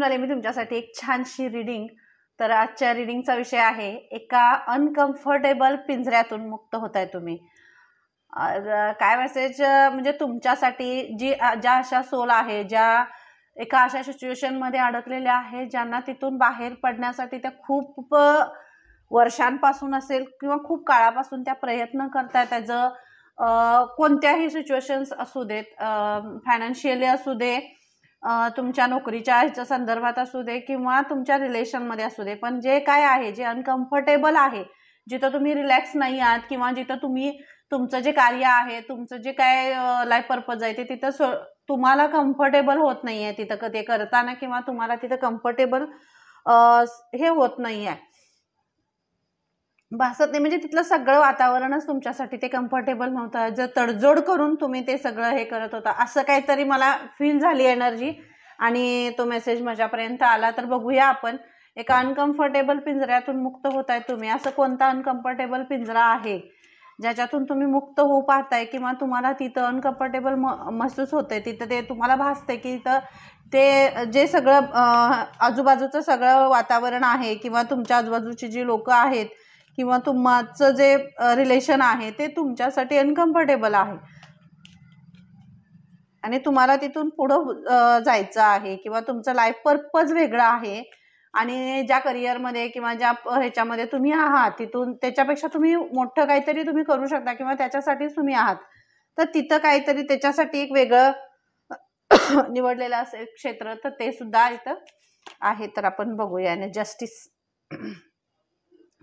घेऊन आले मी तुमच्यासाठी एक छानशी रीडिंग। तर आजच्या रीडिंगचा विषय आहे एका अनकम्फर्टेबल पिंजऱ्यातून मुक्त होताय तुम्ही। काय मेसेज म्हणजे तुमच्यासाठी ज्या अशा सोल आहे ज्या एका अशा सिच्युएशन मध्ये अडकलेल्या आहे ज्यांना तिथून बाहेर पडण्यासाठी त्या खूप वर्षांपासून असेल किंवा खूप काळापासून त्या प्रयत्न करतायत। त्याचं कोणत्याही सिच्युएशन्स असू देत, फायनान्शियली असू दे, तुमच्या नोकरीच्या ह्याच्या संदर्भात असू दे किंवा तुमच्या रिलेशनमध्ये असू दे, पण जे काय आहे जे अनकम्फर्टेबल आहे, जिथं तुम्ही रिलॅक्स नाही आहात किंवा जिथं तुम्ही तुमचं जे कार्य आहे, तुमचं जे काय लाईफ पर्पज आहे ते तिथं तुम्हाला कम्फर्टेबल होत नाहीये तिथं ते करताना, किंवा तुम्हाला तिथं कम्फर्टेबल हे होत नाहीये, भासत नाही, म्हणजे तिथलं सगळं वातावरणच तुमच्यासाठी ते कम्फर्टेबल नव्हतं। जर तडजोड करून तुम्ही ते सगळं हे करत होता असं काहीतरी मला फील झाली एनर्जी, आणि तो मेसेज माझ्यापर्यंत आला। तर बघूया आपण, एका अनकम्फर्टेबल पिंजऱ्यातून मुक्त होताय तुम्ही। असं कोणता अनकम्फर्टेबल पिंजरा आहे ज्याच्यातून तुम्ही मुक्त होऊ पाहताय, किंवा तुम्हाला तिथं अनकम्फर्टेबल महसूस होतंय, तिथं ते तुम्हाला भासतंय की तिथं ते जे सगळं आजूबाजूचं सगळं वातावरण आहे किंवा तुमच्या आजूबाजूची जी लोक आहेत किंवा तुमचं जे रिलेशन आहे ते तुमच्यासाठी अनकम्फर्टेबल आहे आणि तुम्हाला तिथून पुढं जायचं आहे, किंवा तुमचं लाईफ पर्पज वेगळं आहे आणि ज्या करिअरमध्ये किंवा ज्या ह्याच्यामध्ये तुम्ही आहात तिथून त्याच्यापेक्षा तुम्ही मोठं काहीतरी तुम्ही करू शकता किंवा त्याच्यासाठीच तुम्ही आहात। तर तिथं काहीतरी त्याच्यासाठी एक वेगळं निवडलेलं असेल क्षेत्र, तर ते सुद्धा इथं आहे। तर आपण बघूया। आणि जस्टिस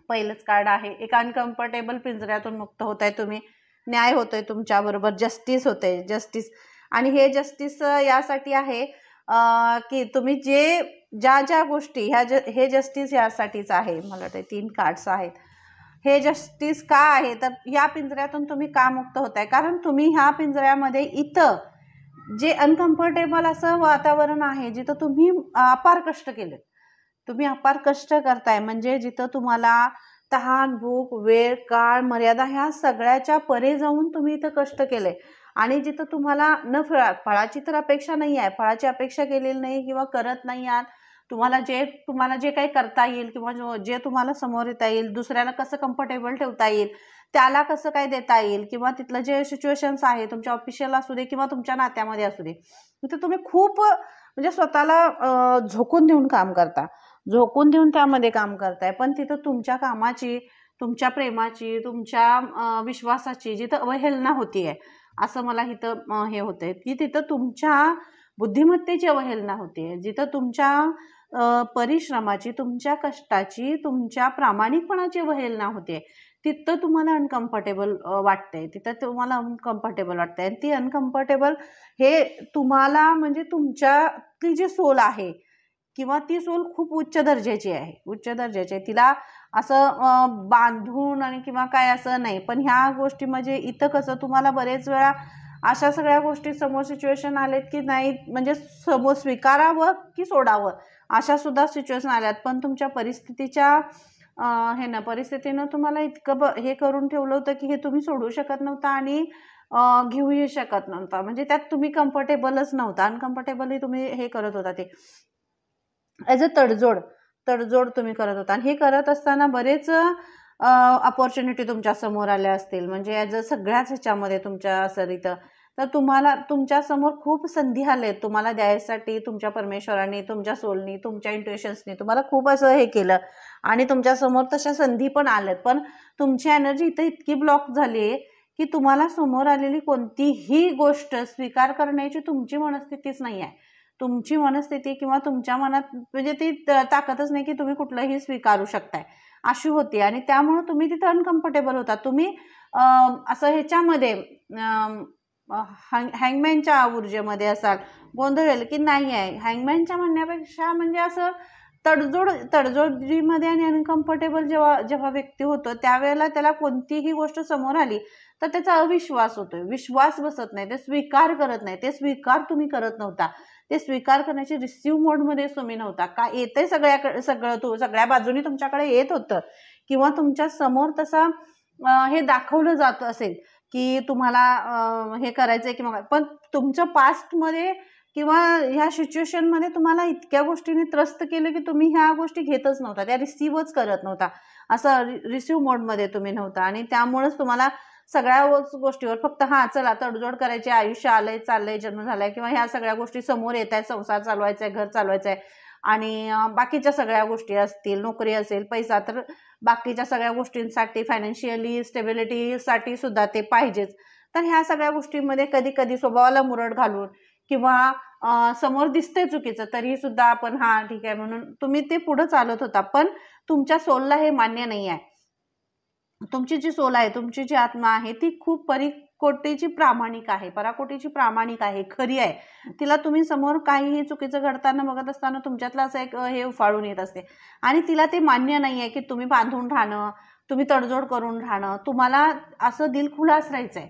पहिलंच कार्ड आहे, एका अनकम्फर्टेबल पिंजऱ्यातून मुक्त होताय तुम्ही, न्याय होतोय तुमच्या बरोबर, जस्टिस होतंय, जस्टिस। आणि हे जस्टिस यासाठी आहे की तुम्ही ज्या गोष्टी हे जस्टिस यासाठीच आहे। मला वाटतं 3 कार्ड्स आहेत। हे जस्टिस का आहे तर या पिंजऱ्यातून तुम्ही का मुक्त होताय, कारण तुम्ही ह्या पिंजऱ्यामध्ये इथं जे अनकम्फर्टेबल असं वातावरण आहे जिथं तुम्ही अपार कष्ट केले, तुम्ही अपार कष्ट करताय, म्हणजे जिथं तुम्हाला तहान, भूक, वेळ, काळ, मर्यादा ह्या सगळ्याच्या परे जाऊन तुम्ही इथं कष्ट केले, आणि जिथं तुम्हाला न फळाची तर अपेक्षा नाही आहे, फळाची अपेक्षा केलेली नाही किंवा करत नाही आहात। तुम्हाला जे काही करता येईल किंवा जे तुम्हाला समोर येता येईल, दुसऱ्याला कसं कम्फर्टेबल ठेवता येईल, त्याला कसं काय देता येईल, किंवा तिथलं जे सिच्युएशन्स आहे तुमच्या ऑफिशियल असू दे किंवा तुमच्या नात्यामध्ये असू दे, तिथं तुम्ही खूप म्हणजे स्वतःला झोकून देऊन काम करता, झोकून देऊन त्यामध्ये काम करताय, पण तिथं तुमच्या कामाची, तुमच्या प्रेमाची, तुमच्या विश्वासाची जिथं अवहेलना होतीये असं मला इथं हे होतंय की तिथं तुमच्या बुद्धिमत्तेची अवहेलना होतीये, जिथं तुमच्या परिश्रमाची, तुमच्या कष्टाची, तुमच्या प्रामाणिकपणाची अवहेलना होते, तिथं तुम्हाला अनकम्फर्टेबल वाटतंय, तिथं तुम्हाला अनकम्फर्टेबल वाटतंय। आणि ती अनकम्फर्टेबल हे तुम्हाला म्हणजे तुमच्यातली जी सोल आहे किंवा ती सोल खूप उच्च दर्जाची आहे, उच्च दर्जाची आहे, तिला असं बांधून आणि किंवा काय असं नाही। पण ह्या गोष्टी म्हणजे इथं कसं तुम्हाला बरेच वेळा अशा सगळ्या गोष्टी समोर सिच्युएशन आलेत की नाही, म्हणजे समोर स्वीकारावं की सोडावं अशा सुद्धा सिच्युएशन आल्यात, पण तुमच्या परिस्थितीच्या परिस्थितीनं तुम्हाला इतकं हे करून ठेवलं होतं की हे तुम्ही सोडू शकत नव्हता आणि घेऊही शकत नव्हता, म्हणजे त्यात तुम्ही कम्फर्टेबलच नव्हता, अनकम्फर्टेबली तुम्ही हे करत होता, ते ॲज अ तडजोड तुम्ही करत होता। आणि हे करत असताना बरेच अपॉर्च्युनिटी तुमच्या समोर आल्या असतील, म्हणजे ॲज अ सगळ्याच ह्याच्यामध्ये तुमच्या सरितं तर तुम्हाला तुमच्या समोर खूप संधी आलेत तुम्हाला द्यायसाठी, तुमच्या परमेश्वरांनी, तुमच्या सोलनी, तुमच्या इंट्युशन्सनी तुम्हाला खूप असं हे केलं आणि तुमच्या समोर तशा संधी पण आल्यात, पण तुमची एनर्जी इथं इतकी ब्लॉक झाली आहे की तुम्हाला समोर आलेली कोणतीही गोष्ट स्वीकार करण्याची तुमची मनस्थितीच नाही आहे, तुमची मनस्थिती किंवा तुमच्या मनात म्हणजे ती ताकदच नाही की तुम्ही कुठलंही स्वीकारू शकताय अशी होती, आणि त्यामुळे तुम्ही तिथं अनकम्फर्टेबल होता। तुम्ही असं ह्याच्यामध्ये हँगमॅनच्या ऊर्जेमध्ये असाल, गोंधळेल की नाही आहे, हँगमॅनच्या म्हणण्यापेक्षा म्हणजे असं तडजोडीमध्ये आणि अनकम्फर्टेबल जेव्हा व्यक्ती होतो त्यावेळेला त्याला कोणतीही गोष्ट समोर आली तर त्याचा अविश्वास होतोय, विश्वास बसत नाही, ते स्वीकार करत नाही, ते स्वीकार तुम्ही करत नव्हता, ते स्वीकार करण्याची रिसिव्ह मोडमध्ये तुम्ही नव्हता, का येते सगळ्या बाजूनी तुमच्याकडे येत होतं किंवा तुमच्या समोर तसा हे दाखवलं जात असेल की तुम्हाला हे करायचंय किंवा, पण तुमच्या पास्टमध्ये किंवा ह्या सिच्युएशनमध्ये तुम्हाला इतक्या गोष्टींनी त्रस्त केलं की तुम्ही ह्या गोष्टी घेतच नव्हता, त्या रिसीव्हच करत नव्हता, असं रिसीव्ह मोडमध्ये तुम्ही नव्हता. आणि त्यामुळेच तुम्हाला सगळ्या गोष्टीवर फक्त चला तडजोड करायची, आयुष्य आलंय चाललंय, जन्म झालाय, किंवा ह्या सगळ्या गोष्टी समोर येत आहेत, संसार चालवायचा आहे, घर चालवायचं आहे, आणि बाकीच्या सगळ्या गोष्टी असतील, नोकरी असेल, पैसा, तर बाकीच्या सगळ्या गोष्टींसाठी फायनान्शियली स्टेबिलिटीसाठी सुद्धा ते पाहिजेच. तर ह्या सगळ्या गोष्टींमध्ये कधी कधी स्वभावाला मुरड घालून किंवा समोर दिसते चुकीचं तरी सुद्धा आपण ठीक आहे म्हणून तुम्ही ते पुढे चालत होता. पण तुमच्या सोलला हे मान्य नाही आहे. तुमची जी सोल आहे, तुमची जी आत्मा आहे, ती खूप पराकोटीची प्रामाणिक आहे, खरी आहे. तिला तुम्ही समोर काहीही चुकीचं घडताना बघत असताना तुमच्यातलं असं एक हे उफाळून येत असते, आणि तिला ते मान्य नाही आहे की तुम्ही बांधून राहणं, तुम्ही तडजोड करून राहणं. तुम्हाला असं दिलखुलास राहायचंय,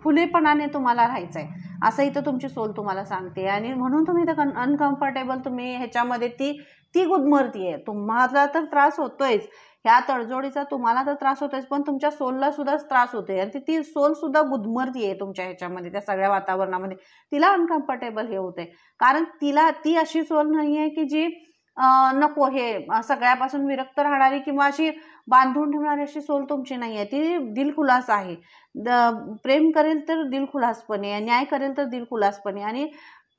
खुलेपणाने तुम्हाला राहायचंय, असं इथं तुमची सोल तुम्हाला सांगते. आणि म्हणून तुम्ही इथं अनकम्फर्टेबल, तुम्ही ह्याच्यामध्ये ती गुदमरतीये. तुम्हाला तर त्रास होतोयच, ह्या तडजोडीचा तुम्हाला तर त्रास होतोय, पण तुमच्या सोलला सुद्धा त्रास होतोय, आणि ती सोल सुद्धा गुदमरतीये तुमच्या ह्याच्यामध्ये, त्या सगळ्या वातावरणामध्ये. तिला अनकम्फर्टेबल हे होते, कारण ती अशी सोल नाहीये की जी नको हे सगळ्यापासून विरक्त राहणारी किंवा अशी बांधून ठेवणारी अशी सोल तुमची नाहीये. ती दिलखुलास आहे, प्रेम करेल तर दिलखुलासपणे, न्याय करेल तर दिलखुलासपणे, आणि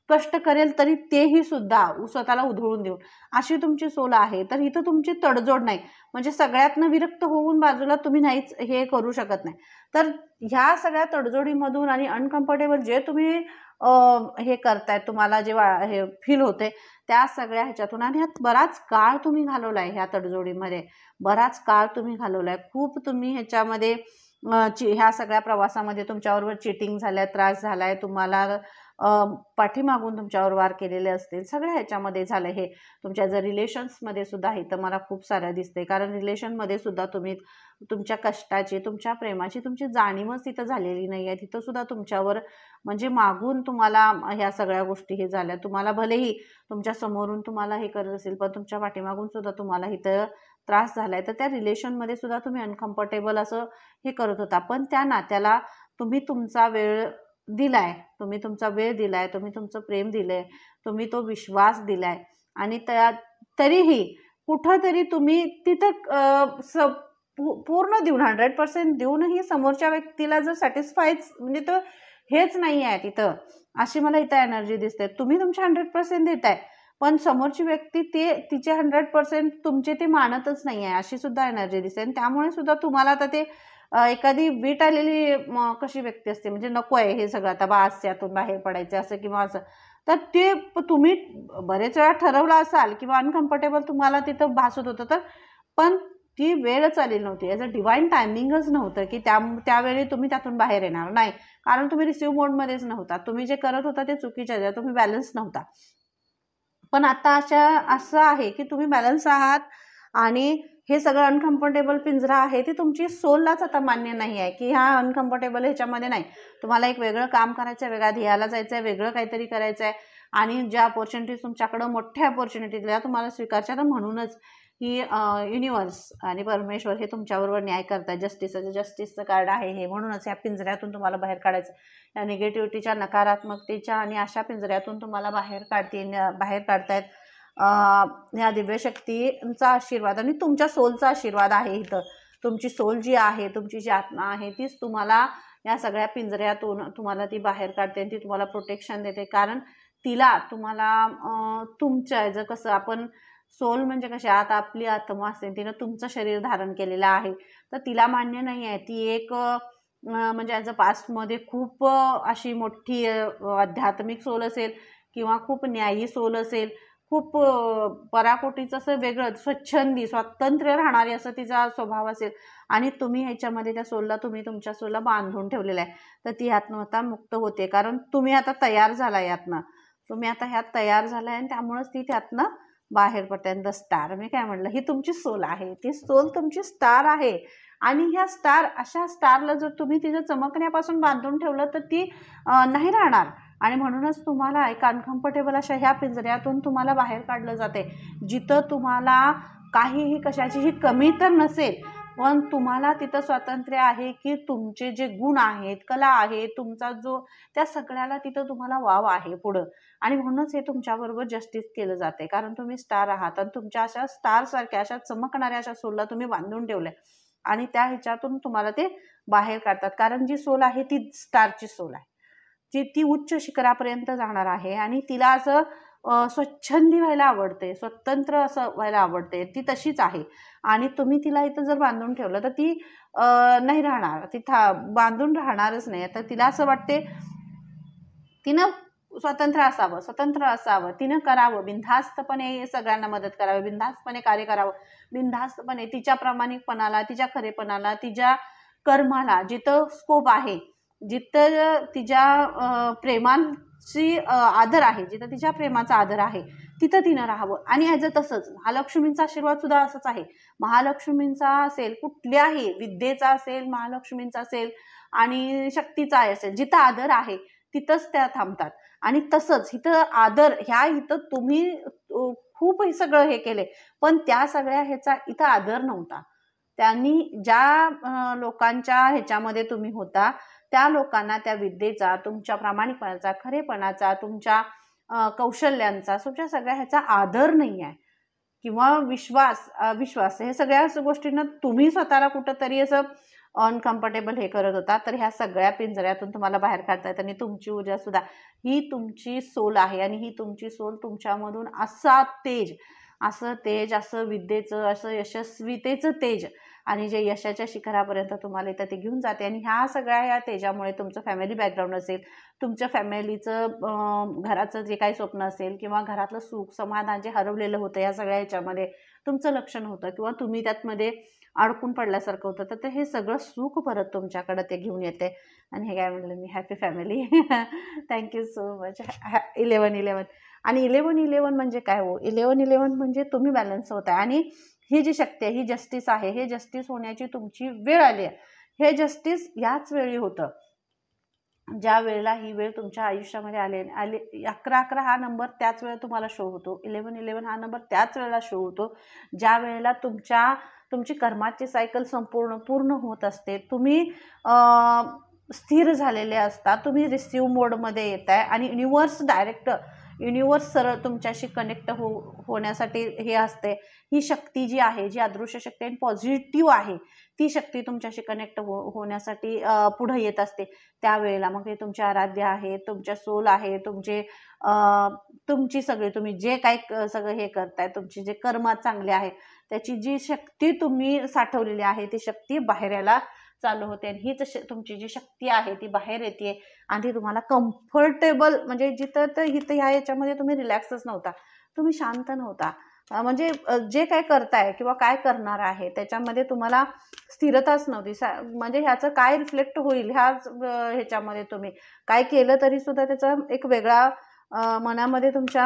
कष्ट करेल तरी तेही सुद्धा स्वतःला उधळून देऊन, अशी तुमची सोल आहे. तर इथं तुमची तडजोड नाही, म्हणजे सगळ्यातनं विरक्त होऊन बाजूला तुम्ही नाहीच हे करू शकत नाही. तर ह्या सगळ्या तडजोडीमधून आणि अनकम्फर्टेबल जे तुम्ही हे करताय, तुम्हाला जे हे फील होते, त्या सगळ्या ह्याच्यातून, आणि ह्यात बराच काळ तुम्ही घालवलाय, ह्या तडजोडीमध्ये बराच काळ तुम्ही घालवलाय, खूप तुम्ही ह्याच्यामध्ये ह्या सगळ्या प्रवासामध्ये तुमच्याबरोबर चिटिंग झाल्या, त्रास झालाय, तुम्हाला पाठीमागून तुमच्यावर वार केलेले असतील, सगळ्या ह्याच्यामध्ये झालं हे. तुमच्या जर रिलेशन्समध्ये सुद्धा इथं मला खूप साऱ्या दिसते, कारण रिलेशनमध्ये सुद्धा तुम्ही तुमच्या कष्टाची, तुमच्या प्रेमाची तुमची जाणीवच तिथं झालेली नाही आहे. तिथं सुद्धा तुमच्यावर म्हणजे मागून तुम्हाला ह्या सगळ्या गोष्टी हे झाल्या. तुम्हाला भलेही तुमच्या समोरून तुम्हाला हे करत असेल, पण तुमच्या पाठीमागून सुद्धा तुम्हाला इथं त्रास झालाय. तर त्या रिलेशनमध्ये सुद्धा तुम्ही अनकम्फर्टेबल असं हे करत होता, पण त्या नात्याला तुम्ही तुमचा वेळ दिलाय, तुम्ही तुमचा वेळ दिलाय, तुम्ही तुमचं प्रेम दिलंय, तुम्ही तो विश्वास दिलाय, आणि तरीही कुठंतरी तुम्ही तिथं पूर्ण देऊन 100% देऊनही समोरच्या व्यक्तीला जर सॅटिस्फाईच म्हणजे तो हेच नाही आहे तिथं, अशी मला इथं एनर्जी दिसते. तुम्ही तुमच्या 100% देताय, पण समोरची व्यक्ती तिचे 100% तुमचे ते मानतच नाही आहे, अशी सुद्धा एनर्जी दिसते. आणि त्यामुळे सुद्धा तुम्हाला आता ते एखादी वीट आलेली कशी व्यक्ती असते, म्हणजे नको आहे हे सगळं आता यातून बाहेर पडायचं असं किंवा असं, तर ते तुम्ही बरेच वेळा ठरवलं असाल किंवा अनकम्फर्टेबल तुम्हाला तिथं भासत होतं, तर पण ती वेळच आलेली नव्हती, याचं डिवाईन टायमिंगच नव्हतं की त्यावेळी तुम्ही त्यातून बाहेर येणार नाही, कारण तुम्ही रिसीव्ह मोडमध्येच नव्हता, तुम्ही जे करत होता ते चुकीच्या, तुम्ही बॅलन्स नव्हता. पण आता असं आहे की तुम्ही बॅलन्स आहात, आणि हे सगळं अनकम्फर्टेबल पिंजरा आहे ते तुमची सोललाच आता मान्य नाही आहे की ह्या अनकम्फर्टेबल ह्याच्यामध्ये नाही, तुम्हाला एक वेगळं काम करायचं आहे, वेगळ्या ध्येयाला जायचं आहे, वेगळं काहीतरी करायचं आहे, आणि ज्या अपॉर्च्युनिटीज तुमच्याकडं मोठ्या अपॉर्च्युनिटीज त्या तुम्हाला स्वीकारच्या, तर म्हणूनच ही युनिवर्स आणि परमेश्वर हे तुमच्याबरोबर न्याय करतात. जस्टिसचं कार्ड आहे हे, म्हणूनच या पिंजऱ्यातून तुम्हाला बाहेर काढायचं, या निगेटिव्हिटीच्या, नकारात्मकतेच्या आणि अशा पिंजऱ्यातून तुम्हाला बाहेर काढतायत ह्या दिव्यशक्तींचा आशीर्वाद आणि तुमच्या सोलचा आशीर्वाद आहे. इथं तुमची सोल जी आहे, तुमची जी आत्मा आहे, तीच तुम्हाला या सगळ्या पिंजऱ्यातून तुम्हाला ती बाहेर काढते, ती तुम्हाला प्रोटेक्शन देते, कारण तिला तुम्हाला तुमच्या जर कसं आपण सोल म्हणजे कशी आता आपली आत्मा असते, तिनं तुमचं शरीर धारण केलेलं आहे, तर तिला मान्य नाही आहे. ती एक म्हणजे ॲज अ पास्टमध्ये खूप अशी मोठी आध्यात्मिक सोल असेल किंवा खूप न्यायी सोल असेल, खूप पराकोटीचं असं वेगळं स्वच्छंदी स्वातंत्र्य राहणारी असं तिचा स्वभाव असेल, आणि तुम्ही ह्याच्यामध्ये त्या सोलला तुमच्या सोलला बांधून ठेवलेलं आहे. तर ती ह्यातनं आता मुक्त होते, कारण तुम्ही आता तयार झाला, तुम्ही आता ह्यात तयार झालाय, आणि त्यामुळेच ती त्यातनं बाहेर पडते. द स्टार, मी काय म्हटलं, ही तुमची सोल आहे, ती सोल तुमची स्टार आहे, आणि ह्या अशा स्टारला जर तुम्ही तिचं चमकण्यापासून बांधून ठेवलं तर ती नाही राहणार, आणि म्हणूनच तुम्हाला एक अनकम्फर्टेबल अशा ह्या पिंजऱ्यातून तुम्हाला बाहेर काढलं जाते, जिथं तुम्हाला काहीही कशाचीही कमी तर नसेल, पण तुम्हाला तिथं स्वातंत्र्य आहे की तुमचे जे गुण आहेत, कला आहे, तुमचा जो त्या सगळ्याला तिथं तुम्हाला वाव आहे पुढं. आणि म्हणूनच हे तुमच्याबरोबर जस्टिस केलं जाते, कारण तुम्ही स्टार आहात आणि तुमच्या अशा स्टारसारख्या अशा चमकणाऱ्या अशा सोलला तुम्ही बांधून ठेवलंय आणि त्या ह्याच्यातून तुम्हाला ते बाहेर काढतात. कारण जी सोल आहे ती स्टारची सोल आहे, जी ती उच्च शिखरापर्यंत जाणार आहे आणि तिला असं स्वच्छंदी व्हायला आवडते, स्वतंत्र असं व्हायला आवडते, ती तशीच आहे. आणि तुम्ही तिला इथं जर बांधून ठेवलं तर ती नाही राहणार, ती बांधून राहणारच नाही. तर तिला असं वाटते तिनं स्वतंत्र असावं, तिनं करावं, बिनधास्तपणे सगळ्यांना मदत करावी, बिनधास्तपणे कार्य करावं, बिनधास्तपणे तिच्या प्रामाणिकपणाला, तिच्या खरेपणाला, तिच्या कर्माला जिथं स्कोप आहे, जिथं तिच्या प्रेमाची आदर आहे, जिथं तिच्या प्रेमाचा आदर आहे, तिथं तिनं राहावं. आणि ॲज तसंच महालक्ष्मींचा आशीर्वाद सुद्धा असंच आहे. महालक्ष्मींचा असेल, कुठल्याही विद्येचा असेल, महालक्ष्मींचा असेल आणि शक्तीचा असेल, जिथं आदर आहे तिथंच त्या थांबतात. आणि तसंच इथं आदर इथं तुम्ही खूप हे सगळं हे केले, पण त्या सगळ्या ह्याचा इथं आदर नव्हता. त्यांनी ज्या लोकांच्या ह्याच्यामध्ये तुम्ही होता त्या लोकांना त्या विद्येचा, तुमच्या प्रामाणिकपणाचा, खरेपणाचा, तुमच्या कौशल्यांचा, तुमच्या सगळ्या ह्याचा आदर नाही आहे किंवा विश्वास हे सगळ्याच गोष्टींना तुम्ही स्वतःला कुठंतरी असं अनकम्फर्टेबल हे करत होता. तर ह्या सगळ्या पिंजऱ्यातून तुम्हाला बाहेर काढता येतं आणि तुमची ऊर्जा सुद्धा ही तुमची सोल आहे आणि ही तुमची सोल तुमच्यामधून असं विद्येचं, असं यशस्वीतेचं तेज आणि जे यशाच्या शिखरापर्यंत तुम्हाला इथं ते घेऊन जाते. आणि ह्या सगळ्या ह्या तेजामुळे तुमचं फॅमिली बॅकग्राऊंड असेल, तुमच्या फॅमिलीचं घराचं जे काही स्वप्न असेल किंवा घरातलं सुख समाधान जे हरवलेलं होतं या सगळ्या ह्याच्यामध्ये तुमचं लक्ष नव्हतं किंवा तुम्ही त्यातमध्ये अडकून पडल्यासारखं होतं, तर हे सगळं सुख परत तुमच्याकडे ते घेऊन येते. आणि हे काय म्हणलं मी, happy family. Thank you so much. 11-11 आणि 11-11 म्हणजे काय हो, 11-11 म्हणजे तुम्ही बॅलन्स होत आहे. आणि ही जी शक्ती आहे, ही जस्टिस आहे, हे जस्टिस होण्याची तुमची वेळ आली आहे. हे जस्टिस याच वेळी होतं ज्या वेळेला ही वेळ तुमच्या आयुष्यामध्ये आले 11-11 हा नंबर त्याच वेळेला तुम्हाला शो होतो. 11-11 हा नंबर त्याच वेळेला शो होतो ज्या वेळेला तुमची कर्माची सायकल पूर्ण होत असते. तुम्ही स्थिर झालेले असता, तुम्ही रिसिव्ह मोडमध्ये येत आहे आणि युनिवर्स सरळ तुमच्याशी कनेक्ट होण्यासाठी हे असते. ही शक्ती जी आहे, जी अदृश्य शक्ती आणि पॉझिटिव्ह आहे, ती शक्ती तुमच्याशी कनेक्ट होण्यासाठी पुढे येत असते. त्यावेळेला मग हे तुमचे आराध्य आहे, तुमच्या सोल आहे, तुमची सगळी तुम्ही जे काही सगळं हे करताय, तुमची जे कर्म चांगले आहे त्याची जी शक्ती तुम्ही साठवलेली आहे ती शक्ती बाहेर यायला चालू होते. आणि हीच तुमची जी शक्ती आहे ती बाहेर येते आणि ती तुम्हाला कम्फर्टेबल, म्हणजे जिथं तर इथं ह्या याच्यामध्ये तुम्ही रिलॅक्सच नव्हता, तुम्ही शांत नव्हता. म्हणजे जे काय करताय किंवा काय करणार आहे त्याच्यामध्ये तुम्हाला स्थिरताच नव्हती. म्हणजे ह्याचं काय रिफ्लेक्ट होईल ह्याच्यामध्ये तुम्ही काय केलं तरी सुद्धा त्याचा एक वेगळा मनामध्ये तुमच्या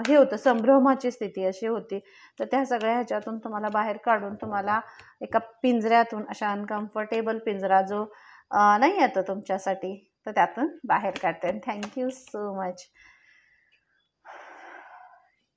हे होतं, संभ्रमाची स्थिती अशी होती. तर त्या सगळ्या ह्याच्यातून तुम्हाला बाहेर काढून तुम्हाला एका पिंजऱ्यातून, अशा अनकम्फर्टेबल पिंजरा जो नाही येतो तुमच्यासाठी, तर त्यातून बाहेर काढते. Thank you so much.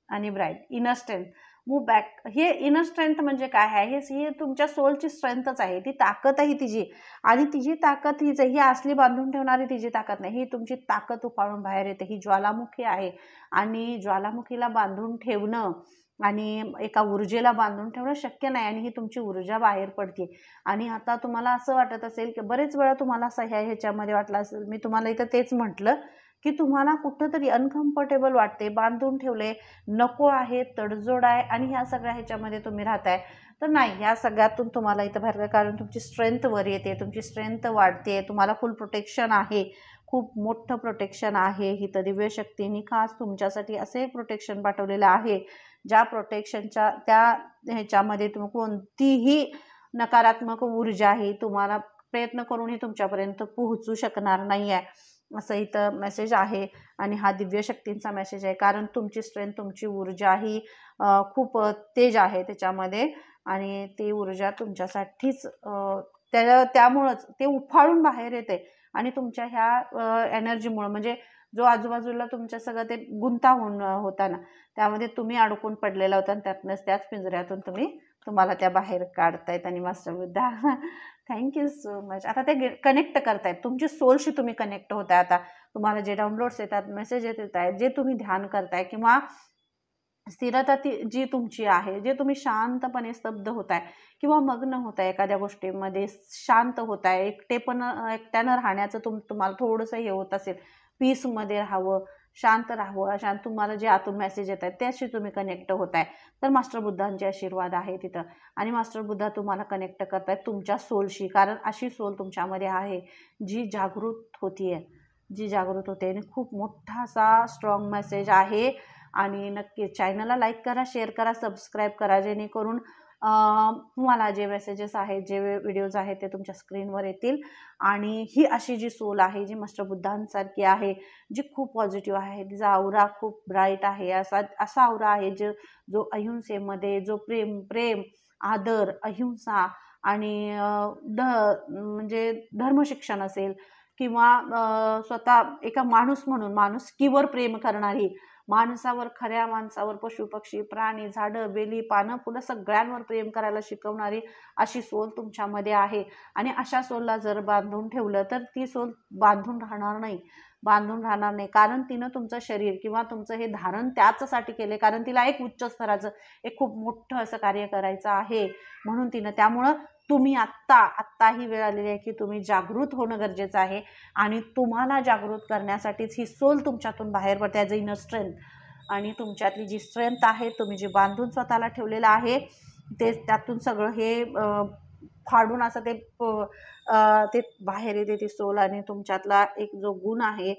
आणि bright inner strength move back. हे इनर स्ट्रेंथ म्हणजे काय आहे, ही तुमच्या सोलची स्ट्रेंथच आहे, ती ताकद आहे तिची. आणि तिची ताकद हीच आहे, ही असली बांधून ठेवणारी तिची ताकद नाही, ही तुमची ताकद उफाळून बाहेर येते. ही ज्वालामुखी आहे आणि ज्वालामुखीला बांधून ठेवणं आणि एका ऊर्जेला बांधून ठेवणं शक्य नाही आणि ही तुमची ऊर्जा बाहेर पडते. आणि आता तुम्हाला असं वाटत असेल की बरेच वेळा तुम्हाला असं ह्याच्यामध्ये वाटलं असेल, मी तुम्हाला इथं तेच म्हटलं की तुम्हाला कुठंतरी अनकम्फर्टेबल वाटते, बांधून ठेवले, नको आहे, तडजोड आहे आणि ह्या सगळ्या ह्याच्यामध्ये तुम्ही राहताय. तर नाही, ह्या सगळ्यातून तुम्हाला इथं बाहेर, कारण तुमची स्ट्रेंथ वर येते, तुमची स्ट्रेंथ वाढते, तुम्हाला फुल प्रोटेक्शन आहे, खूप मोठं प्रोटेक्शन आहे. ही तर दिव्य शक्तीने खास तुमच्यासाठी असे प्रोटेक्शन पाठवलेलं आहे, ज्या प्रोटेक्शनच्या त्या ह्याच्यामध्ये तुम्ही कोणतीही नकारात्मक ऊर्जा ही तुम्हाला प्रयत्न करूनही तुमच्यापर्यंत पोहोचू शकणार नाही आहे, असं इथं मेसेज आहे. आणि हा दिव्य शक्तींचा मेसेज आहे, कारण तुमची स्ट्रेंथ, तुमची ऊर्जा ही खूप तेज आहे त्याच्यामध्ये आणि ती ऊर्जा तुमच्यासाठीच त्यामुळंच ते उफाळून बाहेर येते. आणि तुमच्या ह्या एनर्जीमुळं, म्हणजे जो आजूबाजूला तुमच्या सगळं ते गुंता होता ना, त्यामध्ये तुम्ही अडकून पडलेला होता आणि त्याच पिंजऱ्यातून तुम्ही तुम्हाला त्या बाहेर काढतायत. आणि master Buddha thank you so much. आता ते कनेक्ट करतायत, तुमची सोलशी तुम्ही कनेक्ट होताय. आता तुम्हाला जे डाउनलोड्स येतात, मेसेजेस येत आहेत, जे तुम्ही ध्यान करताय किंवा स्थिरता जी तुमची आहे, जे तुम्ही शांतपणे स्तब्ध होताय किंवा मग्न होताय एखाद्या गोष्टीमध्ये, शांत होताय, एकट्यानं राहण्याचं तुम्हाला थोडंसं हे होत असेल, पीसमध्ये राहावं, शांत राहावं, अशा तुम्हाला जे आतून मेसेज येत आहेत त्याशी तुम्ही कनेक्ट होताय, तर मास्टर बुद्धांचे आशीर्वाद आहे तिथं. आणि मास्टर बुद्धा तुम्हाला कनेक्ट करतायत तुमच्या सोलशी, कारण अशी सोल तुमच्यामध्ये आहे जी जागृत होतीये, जी जागृत होते. आणि खूप मोठा असा स्ट्रॉंग मेसेज आहे. आणि नक्की चॅनलला लाईक करा, शेअर करा, सबस्क्राईब करा, जेणेकरून तुम्हाला जे मेसेजेस आहेत, जे व्हिडिओज आहेत ते तुमच्या स्क्रीनवर येतील. आणि ही अशी जी सोल आहे जी मास्टर बुद्धांसारखी आहे, जी खूप पॉझिटिव्ह आहे, तिचा आवरा खूप ब्राईट आहे, असा आवरा आहे जो अहिंसेमध्ये, जो प्रेम, आदर, अहिंसा आणि म्हणजे धर्मशिक्षण असेल किंवा स्वतः एका माणूस म्हणून माणुसकीवर प्रेम करणारी, माणसावर, खऱ्या माणसावर, पशु पक्षी प्राणी झाडं बेली पानं फुलं सगळ्यांवर प्रेम करायला शिकवणारी अशी सोल तुमच्यामध्ये आहे. आणि अशा सोलला जर बांधून ठेवलं तर ती सोल बांधून राहणार नाही, कारण तिनं तुमचं शरीर किंवा तुमचं हे धारण त्याचसाठी केले, कारण तिला एक उच्च स्तराचं, एक खूप मोठं असं कार्य करायचं आहे. म्हणून तिनं, त्यामुळं तुम्ही आत्ता ही वेळ आलेली आहे की तुम्ही जागृत होणं गरजेचं आहे. आणि तुम्हाला जागृत करण्यासाठीच ही सोल तुमच्यातून बाहेर पडते ॲज अ इनर स्ट्रेंथ. आणि तुमच्यातली जी स्ट्रेंथ आहे, तुम्ही जे बांधून स्वतःला ठेवलेलं आहे, ते त्यातून सगळं हे फाडून असं ते बाहेर येते ती सोल. आणि तुमच्यातला एक जो गुण आहे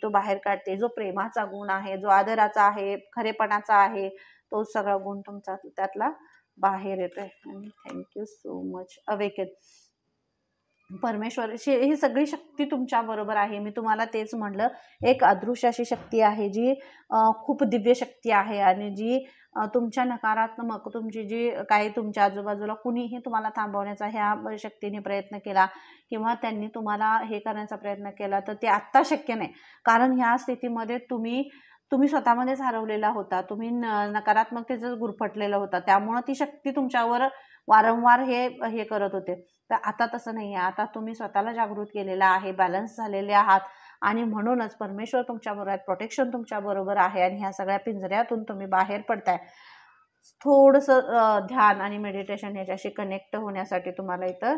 तो बाहेर काढते, जो प्रेमाचा गुण आहे, जो आदराचा आहे, खरेपणाचा आहे, तो सगळा गुण तुमचा त्यातला बाहेर येतोय. आणि थँक्यू सो मच अवेकन. परमेश्वर ही सगळी शक्ती तुमच्या बरोबर आहे. मी तुम्हाला तेच म्हटलं, एक अदृश्य अशी शक्ती आहे जी खूप दिव्य शक्ती आहे. आणि जी तुमच्या नकारात्मक, तुमची जी काही तुमच्या आजूबाजूला कुणीही तुम्हाला थांबवण्याचा ह्या शक्तीने प्रयत्न केला किंवा त्यांनी तुम्हाला हे करण्याचा प्रयत्न केला, तर ते आत्ता शक्य नाही. कारण ह्या स्थितीमध्ये तुम्ही स्वतःमध्येच हरवलेला होता, तुम्ही नकारात्मकतेचं गुरफटलेलं होता, त्यामुळं ती शक्ती तुमच्यावर वारंवार हे करत होते. तर आता तसं नाही आहे. आता तुम्ही स्वतःला जागृत केलेला आहे, बॅलन्स झालेले आहात. आणि म्हणूनच परमेश्वर तुमच्याबरोबर आहे, प्रोटेक्शन तुमच्याबरोबर आहे. आणि ह्या सगळ्या पिंजऱ्यातून तुम्ही बाहेर पडताय. थोडंसं ध्यान आणि मेडिटेशन ह्याच्याशी कनेक्ट होण्यासाठी तुम्हाला इथं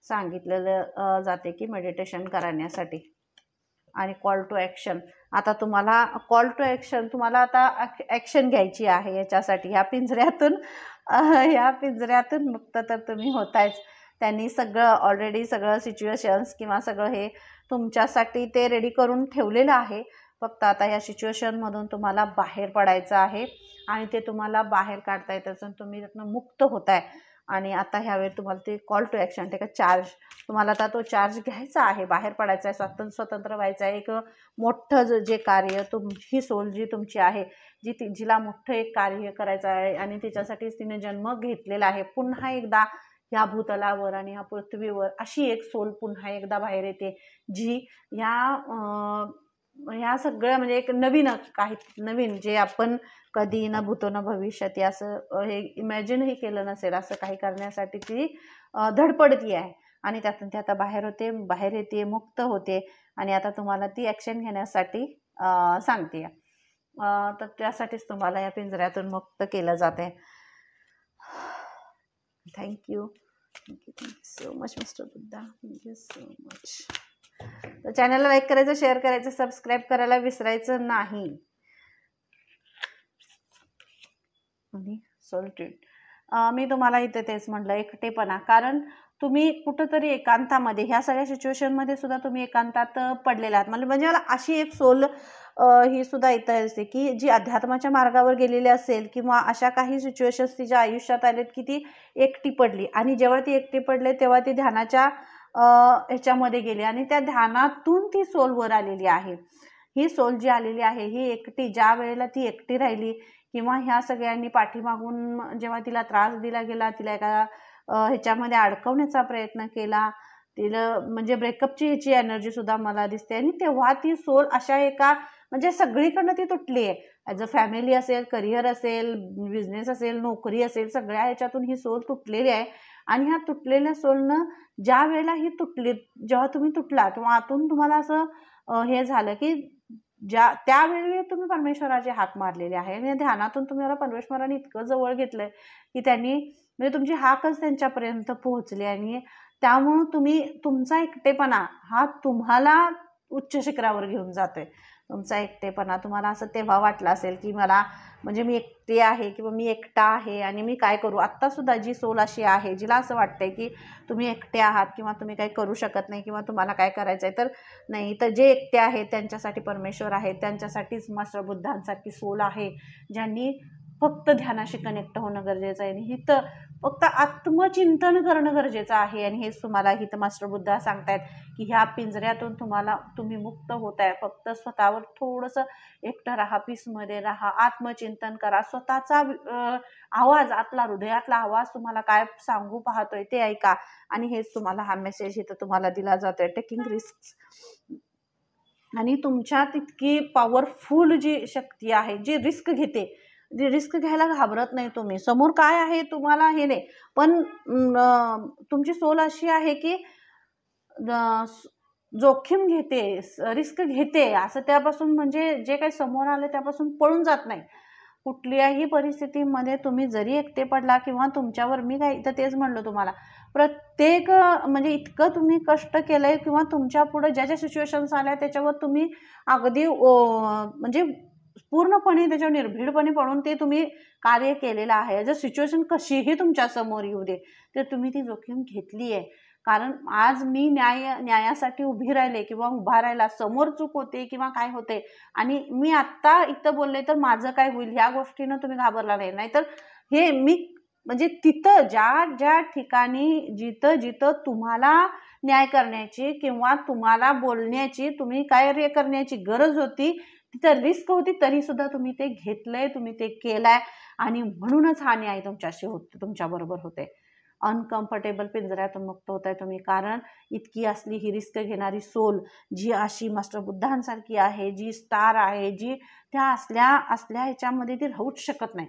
सांगितलेलं जाते की मेडिटेशन करण्यासाठी. आणि कॉल टू ॲक्शन, आता तुम्हाला कॉल टू ॲक्शन, तुम्हाला आता ॲक्शन घ्यायची आहे याच्यासाठी. ह्या पिंजऱ्यातून मुक्त तर तुम्ही होतायच. त्यांनी सगळं ऑलरेडी सगळं सिच्युएशन्स किंवा सगळं हे तुमच्यासाठी ते रेडी करून ठेवलेलं आहे. फक्त आता या सिच्युएशनमधून तुम्हाला बाहेर पडायचं आहे. आणि ते तुम्हाला बाहेर काढता येतं, तुम्ही त्यातनं मुक्त होताय. आणि आता ह्यावेळी तुम्हाला ते कॉल टू ॲक्शन, ते का चार्ज, तुम्हाला आता तो चार्ज घ्यायचा आहे, बाहेर पडायचा आहे, स्वतंत्र व्हायचं आहे. एक मोठं जे कार्य ही सोल जी तुमची आहे, जिला मोठं एक कार्य करायचं आहे आणि तिच्यासाठीच तिने जन्म घेतलेला आहे. पुन्हा एकदा ह्या भूतलावर आणि ह्या पृथ्वीवर अशी एक सोल पुन्हा एकदा बाहेर येते, जी ह्या सगळ्या म्हणजे एक नवीन जे आपण कधी न भूतो न भविष्यात असं हे इमॅजिनही केलं नसेल, असं काही करण्यासाठी ती धडपडती आहे. आणि त्यातून ती आता बाहेर येते, मुक्त होते. आणि आता तुम्हाला ती ॲक्शन घेण्यासाठी सांगते. तर त्यासाठीच तुम्हाला या पिंजऱ्यातून मुक्त केलं जाते. Thank you so much mister Buddha, thank you so much. तर चॅनलला लाईक करायचं, शेअर करायचं, सबस्क्राईब करायला विसरायचं नाही. आणि सॉलिट्यूड, मी तुम्हाला इथे तेच म्हटलं, एकटेपणा, कारण तुम्ही कुठंतरी एकांतामध्ये, ह्या सगळ्या सिच्युएशनमध्ये सुद्धा तुम्ही एकांतात पडलेला आहात. म्हणजे मला अशी एक सोल ही सुद्धा इथं असते की जी अध्यात्माच्या मार्गावर गेलेली असेल किंवा अशा काही सिच्युएशन्स तिच्या आयुष्यात आलेत की ती एकटी पडली. आणि जेव्हा ती एकटी पडले तेव्हा ती ध्यानाच्या ह्याच्यामध्ये गेली आणि त्या ध्यानातून ती सोल वर आलेली आहे. ही सोल जी आलेली आहे ही एकटी, ज्या वेळेला ती एकटी राहिली किंवा ह्या सगळ्यांनी पाठीमागून जेव्हा तिला त्रास दिला गेला, तिला एका ह्याच्यामध्ये अडकवण्याचा प्रयत्न केला, तिला म्हणजे ब्रेकअपची ह्याची एनर्जी सुद्धा मला दिसते. आणि तेव्हा ती सोल अशा एका म्हणजे सगळीकडनं ती तुटली आहे. ॲज अ फॅमिली असेल, करिअर असेल, बिझनेस असेल, नोकरी असेल, सगळ्या ह्याच्यातून ही सोल तुटलेली आहे. आणि ह्या तुटलेल्या सोलनं ज्या वेळेला ही तुटली, जेव्हा तुम्ही तुटला किंवा आतून तुम्हाला असं हे झालं की त्यावेळी तुम्ही परमेश्वराची हाक मारलेली आहे आणि ध्यानातून तुम्हाला परमेश्वराने इतकं जवळ घेतलंय की त्यांनी म्हणजे तुमची हाकच त्यांच्यापर्यंत पोहोचली आणि त्यामुळं तुम्ही तुमचा एकटेपणा हा तुम्हाला उच्च शिखरावर घेऊन जातोय. तुमचा एकटेपणा तुम्हाला असं तेव्हा वाटलं असेल की मला म्हणजे मी एकटी आहे किंवा मी एकटा आहे आणि मी काय करू. आत्तासुद्धा जी सोल अशी आहे जिला असं वाटतंय की तुम्ही एकटे आहात किंवा तुम्ही काही करू शकत नाही किंवा तुम्हाला काय करायचं आहे, तर नाही, तर जे एकटे आहेत त्यांच्यासाठी परमेश्वर आहे, त्यांच्यासाठीच मास्टर बुद्धांसारखी सोल आहे ज्यांनी फक्त ध्यानाशी कनेक्ट होणं गरजेचं आहे. आणि हिथं फक्त आत्मचिंतन करणं गरजेचं आहे. आणि हेच तुम्हाला हिथं मास्टर बुद्ध सांगतायत की ह्या पिंजऱ्यातून तुम्ही मुक्त होताय. फक्त स्वतःवर थोडंसं एकटं राहा, पीसमध्ये राहा, आत्मचिंतन करा, स्वतःचा आवाज, आतला हृदयातला आवाज तुम्हाला काय सांगू पाहतोय ते ऐका. आणि हेच तुम्हाला हा मेसेज इथं तुम्हाला दिला जातोय, टेकिंग रिस्क. आणि तुमच्यात इतकी पॉवरफुल जी शक्ती आहे, जी रिस्क घेते, जी रिस्क घ्यायला घाबरत नाही तुम्ही. समोर काय आहे तुम्हाला हे नाही, पण तुमची सोल अशी आहे की जोखीम घेते, रिस्क घेते, असं त्यापासून म्हणजे जे काही समोर आलं त्यापासून पळून जात नाही. कुठल्याही परिस्थितीमध्ये तुम्ही जरी एकटे पडला किंवा तुमच्यावर, मी काय इथं तेच म्हणलो तुम्हाला, प्रत्येक म्हणजे इतकं तुम्ही कष्ट केलंय किंवा तुमच्या पुढे ज्या ज्या सिच्युएशन्स आल्या त्याच्यावर तुम्ही अगदी म्हणजे पूर्णपणे त्याच्यावर निर्भीडपणे पडून ते तुम्ही कार्य केलेलं आहे. जर सिच्युएशन कशीही तुमच्या समोर येऊ दे तर तुम्ही ती जोखीम घेतली आहे. कारण आज मी न्यायासाठी उभी राहिले किंवा उभा राहिला, समोर चूक होते किंवा काय होते आणि मी आत्ता इथं बोलले तर माझं काय होईल ह्या गोष्टीनं तुम्ही घाबरला नाही. नाहीतर हे मी म्हणजे तिथं ज्या ठिकाणी जिथं तुम्हाला न्याय करण्याची किंवा तुम्हाला बोलण्याची, तुम्ही कार्य करण्याची गरज होती, तिथं रिस्क होती, तरी सुद्धा तुम्ही ते घेतलंय, तुम्ही ते केलंय. आणि म्हणूनच हा न्याय तुमच्याबरोबर होते. अनकम्फर्टेबल पिंजऱ्यातून मुक्त होताय तुम्ही. कारण इतकी असली ही रिस्क घेणारी सोल, जी अशी मास्टर बुद्धांसारखी आहे, जी स्टार आहे, जी त्या असल्या ह्याच्यामध्ये ती राहूच शकत नाही,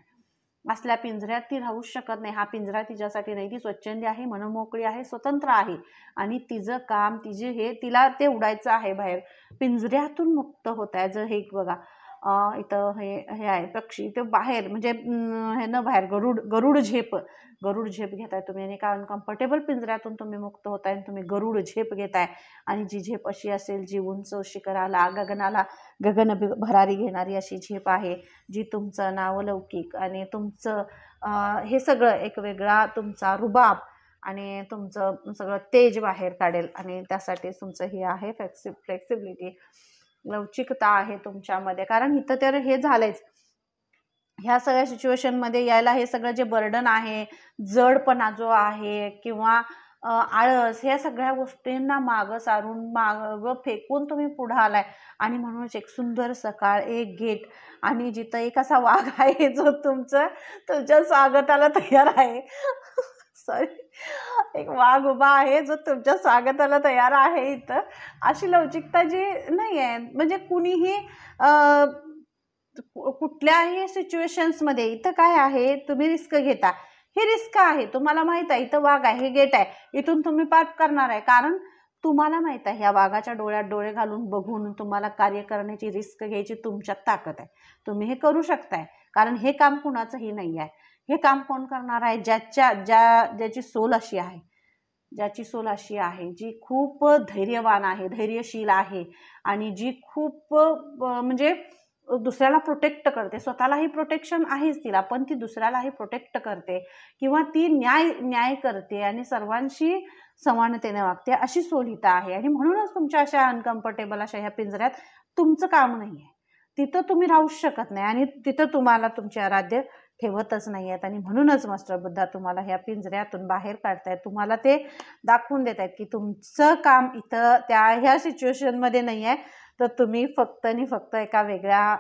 असल्या पिंजऱ्यात ती राहूच शकत नाही. हा पिंजरा तिच्यासाठी नाही, ती स्वच्छंदी आहे, मनमोकळी आहे, स्वतंत्र आहे आणि तिचं काम तिला ते उडायचं आहे बाहेर. पिंजऱ्यातून मुक्त होत आहे. जर हे बघा इथं हे आहे पक्षी, ते बाहेर म्हणजे हे न बाहेर गरुड झेप घेताय तुम्ही. आणि कारण कम्फर्टेबल पिंजऱ्यातून तुम्ही मुक्त होताय आणि तुम्ही गरुड झेप घेताय. आणि जी झेप अशी असेल, जी उंच शिखराला, गगन भरारी घेणारी अशी झेप आहे, जी तुमचं नावलौकिक आणि तुमचं हे सगळं एक वेगळा तुमचा रुबाब आणि तुमचं सगळं तेज बाहेर काढेल. आणि त्यासाठी तुमचं हे आहे फ्लेक्सिबिलिटी, लवचिकता आहे तुमच्यामध्ये. कारण इथं तर हे झालंच, ह्या सगळ्या सिच्युएशनमध्ये यायला हे सगळं जे बर्डन आहे, जडपणा जो आहे किंवा आळस, ह्या सगळ्या गोष्टींना मागं सारून मागं फेकून तुम्ही पुढं आलाय. आणि म्हणूनच एक सुंदर सकाळ, एक गेट आणि जिथं एक असा वाघ आहे जो तुमच्या स्वागताला तयार आहे. सॉरी, एक वाघ उभा आहे जो तुमच्या स्वागताला तयार आहे. इथं अशी लवचिकता जी नाही आहे, म्हणजे कुणीही कुठल्याही सिच्युएशन्समध्ये इथं काय आहे, तुम्ही रिस्क घेता. ही रिस्क आहे, तुम्हाला माहित आहे इथं वाघ आहे, हे गेट आहे, इथून तुम्ही पार करणार आहे. कारण तुम्हाला माहित आहे ह्या वाघाच्या डोळ्यात डोळे घालून बघून तुम्हाला कार्य करण्याची, रिस्क घ्यायची तुमच्यात ताकद आहे. तुम्ही हे करू शकताय. कारण हे काम कुणाचंही नाही आहे. हे काम कोण करणार आहे, ज्याची सोल अशी आहे, जी खूप धैर्यवान आहे, धैर्यशील आहे आणि जी खूप म्हणजे दुसऱ्याला प्रोटेक्ट करते. स्वतःलाही प्रोटेक्शन आहेच तिला, पण ती दुसऱ्यालाही प्रोटेक्ट करते किंवा ती न्याय करते आणि सर्वांशी समानतेने वागते, अशी सोलिता आहे. आणि म्हणूनच तुमच्या अशा अनकम्फर्टेबल अशा ह्या पिंजऱ्यात तुमचं काम नाही आहे, तिथं तुम्ही राहूच शकत नाही आणि तिथं तुम्हाला तुमचे आराध्य ठेवतच नाही आहेत. आणि म्हणूनच मास्टर बुद्धा तुम्हाला ह्या पिंजऱ्यातून बाहेर काढतायत, तुम्हाला ते दाखवून देत आहेत की तुमचं काम इथं ह्या सिच्युएशनमध्ये नाही आहे. तर तुम्ही फक्त आणि फक्त एका वेगळ्या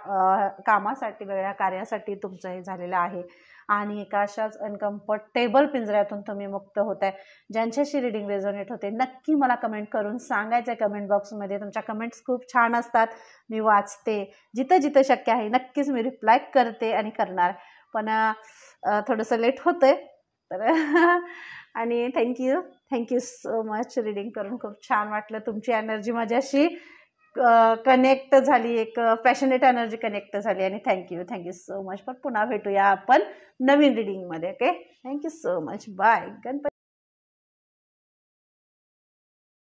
कामासाठी, वेगळ्या कार्यासाठी तुमचं हे झालेलं आहे आणि एका अशाच अनकम्फर्टेबल पिंजऱ्यातून तुम्ही मुक्त होत आहे. ज्यांच्याशी रीडिंग रेझोनेट होते नक्की मला कमेंट करून सांगायचं आहे कमेंट बॉक्समध्ये. तुमच्या कमेंट्स खूप छान असतात, मी वाचते. जिथं जिथं शक्य आहे नक्कीच मी रिप्लाय करते आणि करणार, पण थोडंसं लेट होतं आहे तर आणि थँक्यू सो मच. रीडिंग करून खूप छान वाटलं. तुमची एनर्जी माझ्याशी कनेक्ट झाली, एक पॅशनेट एनर्जी कनेक्ट झाली आणि थँक्यू सो मच. पण पुन्हा भेटूया आपण नवीन रीडिंगमध्ये. Okay, thank you so much. Bye. Ganpati.